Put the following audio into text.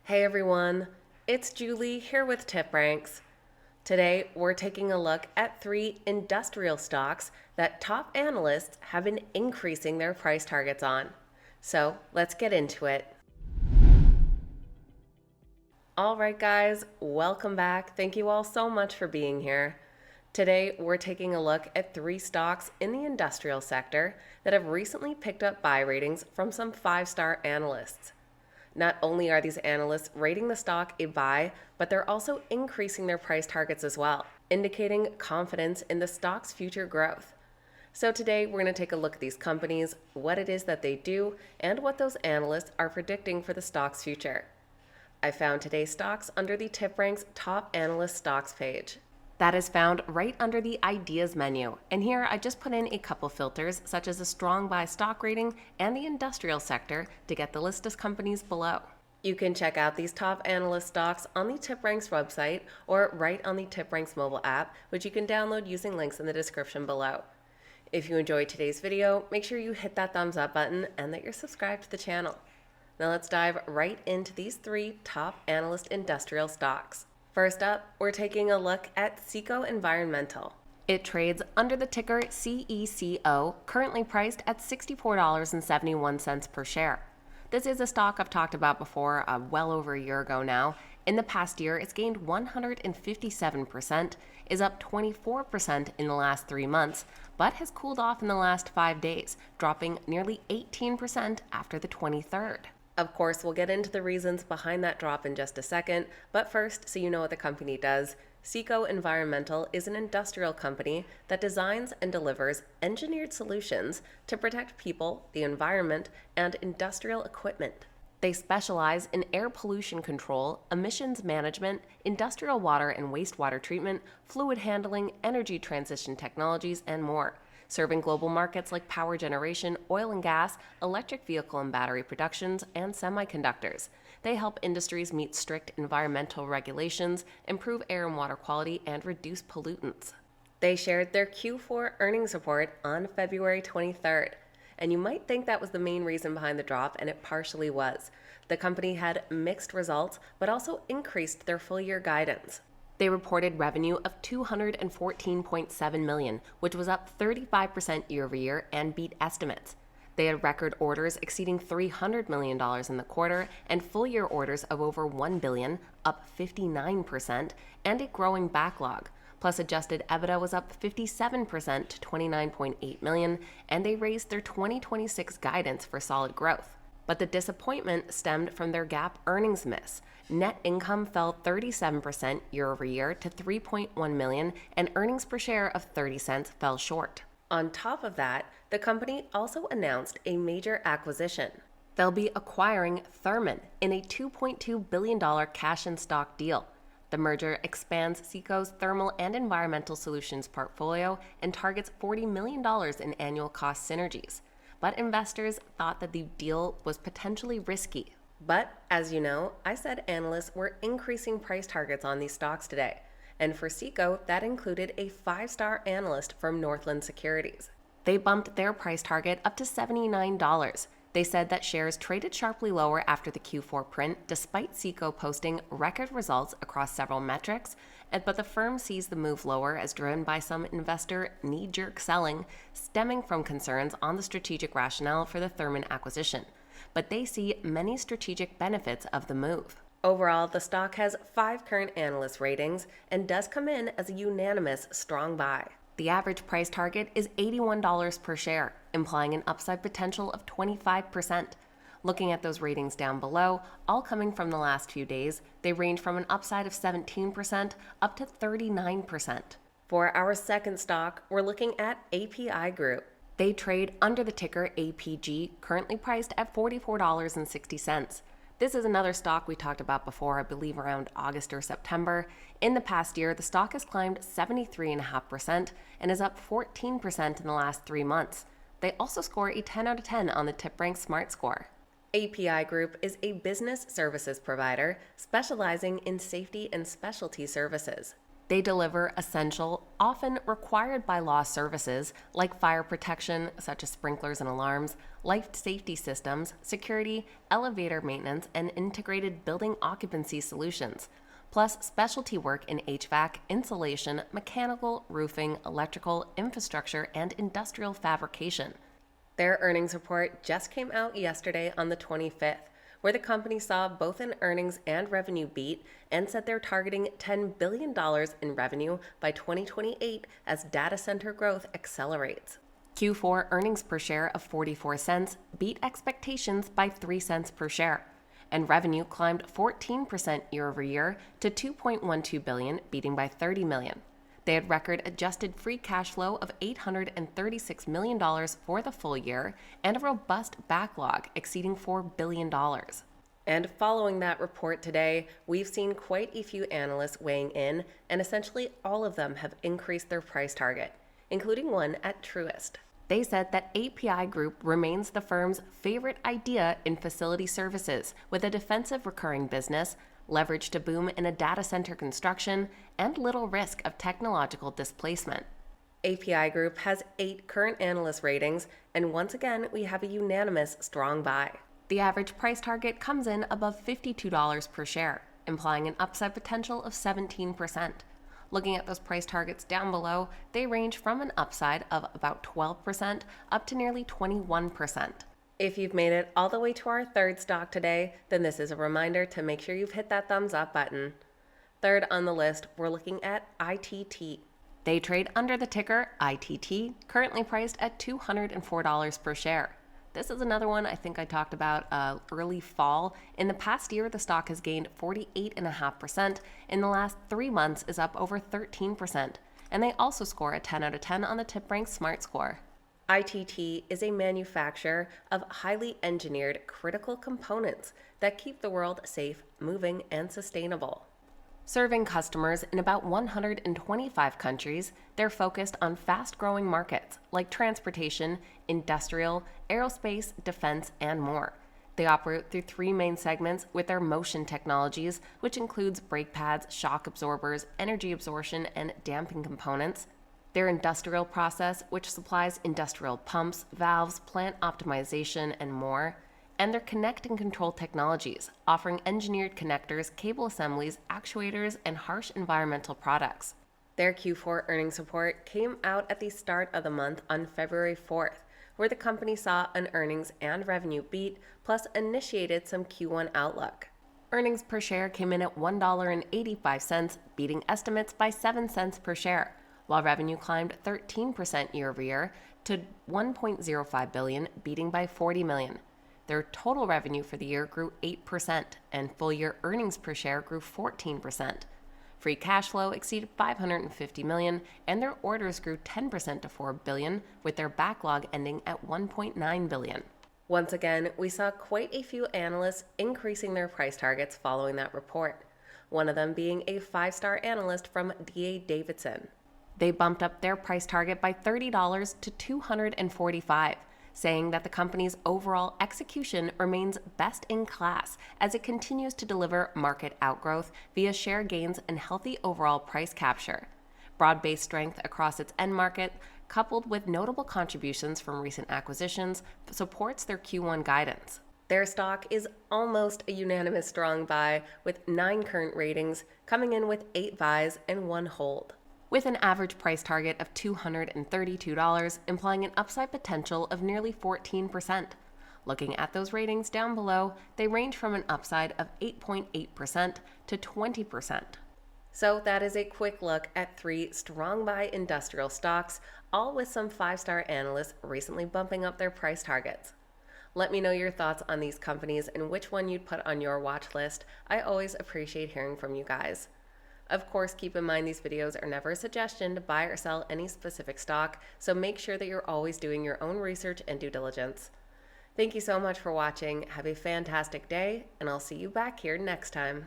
Hey everyone, it's Julie here with Tip Ranks. Today we're taking a look at 3 industrial stocks that top analysts have been increasing their price targets on. So let's get into it. Alright guys, welcome back. Thank you all so much for being here. Today we're taking a look at 3 stocks in the industrial sector that have recently picked up buy ratings from some 5-star analysts. Not only are these analysts rating the stock a buy, but they're also increasing their price targets as well, indicating confidence in the stock's future growth. So today we're going to take a look at these companies, what it is that they do, and what those analysts are predicting for the stock's future. I found today's stocks under the TipRanks Top Analyst Stocks page. That is found right under the Ideas menu, and here I just put in a couple filters such as a strong buy stock rating and the industrial sector to get the list of companies below. You can check out these top analyst stocks on the TipRanks website or right on the TipRanks mobile app, which you can download using links in the description below. If you enjoyed today's video, make sure you hit that thumbs up button and that you're subscribed to the channel. Now let's dive right into these 3 top analyst industrial stocks. First up, we're taking a look at Ceco Environmental. It trades under the ticker CECO, currently priced at $64.71 per share. This is a stock I've talked about before, well over a year ago now. In the past year, it's gained 157%, is up 24% in the last 3 months, but has cooled off in the last 5 days, dropping nearly 18% after the 23rd. Of course, we'll get into the reasons behind that drop in just a second, but first, so you know what the company does, Ceco Environmental is an industrial company that designs and delivers engineered solutions to protect people, the environment, and industrial equipment. They specialize in air pollution control, emissions management, industrial water and wastewater treatment, fluid handling, energy transition technologies, and more, serving global markets like power generation, oil and gas, electric vehicle and battery productions, and semiconductors. They help industries meet strict environmental regulations, improve air and water quality, and reduce pollutants. They shared their Q4 earnings report on February 23rd, and you might think that was the main reason behind the drop, and it partially was. The company had mixed results, but also increased their full-year guidance. They reported revenue of $214.7 million, which was up 35% year-over-year and beat estimates. They had record orders exceeding $300 million in the quarter and full-year orders of over $1 billion, up 59%, and a growing backlog. Plus, adjusted EBITDA was up 57% to $29.8 million, and they raised their 2026 guidance for solid growth. But the disappointment stemmed from their GAAP earnings miss. Net income fell 37% year-over-year to $3.1 million, and earnings per share of 30 cents fell short. On top of that, the company also announced a major acquisition. They'll be acquiring Thermon in a $2.2 billion cash and stock deal. The merger expands Ceco's thermal and environmental solutions portfolio and targets $40 million in annual cost synergies. But investors thought that the deal was potentially risky. But, as you know, I said analysts were increasing price targets on these stocks today. And for Ceco, that included a 5-star analyst from Northland Securities. They bumped their price target up to $79. They said that shares traded sharply lower after the Q4 print, despite Ceco posting record results across several metrics, but the firm sees the move lower as driven by some investor knee-jerk selling, stemming from concerns on the strategic rationale for the Thermon acquisition. But they see many strategic benefits of the move. Overall, the stock has 5 current analyst ratings and does come in as a unanimous strong buy. The average price target is $81 per share, implying an upside potential of 25%. Looking at those ratings down below, all coming from the last few days, they range from an upside of 17% up to 39%. For our second stock, we're looking at API Group. They trade under the ticker APG, currently priced at $44.60. This is another stock we talked about before, I believe around August or September. In the past year, the stock has climbed 73.5% and is up 14% in the last 3 months. They also score a 10 out of 10 on the TipRanks Smart Score. API Group is a business services provider specializing in safety and specialty services. They deliver essential, often required by law services like fire protection, such as sprinklers and alarms, life safety systems, security, elevator maintenance, and integrated building occupancy solutions, plus specialty work in HVAC, insulation, mechanical, roofing, electrical, infrastructure, and industrial fabrication. Their earnings report just came out yesterday on the 25th, where the company saw both an earnings and revenue beat and said they're targeting $10 billion in revenue by 2028 as data center growth accelerates. Q4 earnings per share of 44 cents beat expectations by 3 cents per share, and revenue climbed 14% year over year to $2.12 billion, beating by $30 million. They had record adjusted free cash flow of $836 million for the full year and a robust backlog exceeding $4 billion. And following that report today, we've seen quite a few analysts weighing in, and essentially all of them have increased their price target, including one at Truist. They said that APi Group remains the firm's favorite idea in facility services, with a defensive recurring business, leverage to boom in a data center construction, and little risk of technological displacement. APi Group has 8 current analyst ratings, and once again, we have a unanimous strong buy. The average price target comes in above $52 per share, implying an upside potential of 17%. Looking at those price targets down below, they range from an upside of about 12% up to nearly 21%. If you've made it all the way to our third stock today, then this is a reminder to make sure you've hit that thumbs up button. Third on the list, we're looking at ITT. They trade under the ticker ITT, currently priced at $204 per share. This is another one I think I talked about early fall. In the past year, the stock has gained 48.5%. In the last 3 months is up over 13%. And they also score a 10 out of 10 on the TipRank Smart Score. ITT is a manufacturer of highly engineered critical components that keep the world safe, moving, and sustainable. Serving customers in about 125 countries, they're focused on fast-growing markets like transportation, industrial, aerospace, defense, and more. They operate through 3 main segments with their motion technologies, which includes brake pads, shock absorbers, energy absorption, and damping components. Their industrial process, which supplies industrial pumps, valves, plant optimization, and more. And their connect and control technologies, offering engineered connectors, cable assemblies, actuators, and harsh environmental products. Their Q4 earnings report came out at the start of the month on February 4th, where the company saw an earnings and revenue beat, plus initiated some Q1 outlook. Earnings per share came in at $1.85, beating estimates by 7 cents per share, while revenue climbed 13% year over year to $1.05 billion, beating by $40 million. Their total revenue for the year grew 8%, and full-year earnings per share grew 14%. Free cash flow exceeded $550 million, and their orders grew 10% to $4 billion, with their backlog ending at $1.9 billion. Once again, we saw quite a few analysts increasing their price targets following that report, one of them being a 5-star analyst from D.A. Davidson. They bumped up their price target by $30 to $245, saying that the company's overall execution remains best in class as it continues to deliver market outgrowth via share gains and healthy overall price capture. Broad-based strength across its end market, coupled with notable contributions from recent acquisitions, supports their Q1 guidance. Their stock is almost a unanimous strong buy, with 9 current ratings, coming in with 8 buys and 1 hold, with an average price target of $232, implying an upside potential of nearly 14%. Looking at those ratings down below, they range from an upside of 8.8% to 20%. So that is a quick look at 3 strong buy industrial stocks, all with some 5-star analysts recently bumping up their price targets. Let me know your thoughts on these companies and which one you'd put on your watch list. I always appreciate hearing from you guys. Of course, keep in mind these videos are never a suggestion to buy or sell any specific stock, so make sure that you're always doing your own research and due diligence. Thank you so much for watching. Have a fantastic day, and I'll see you back here next time.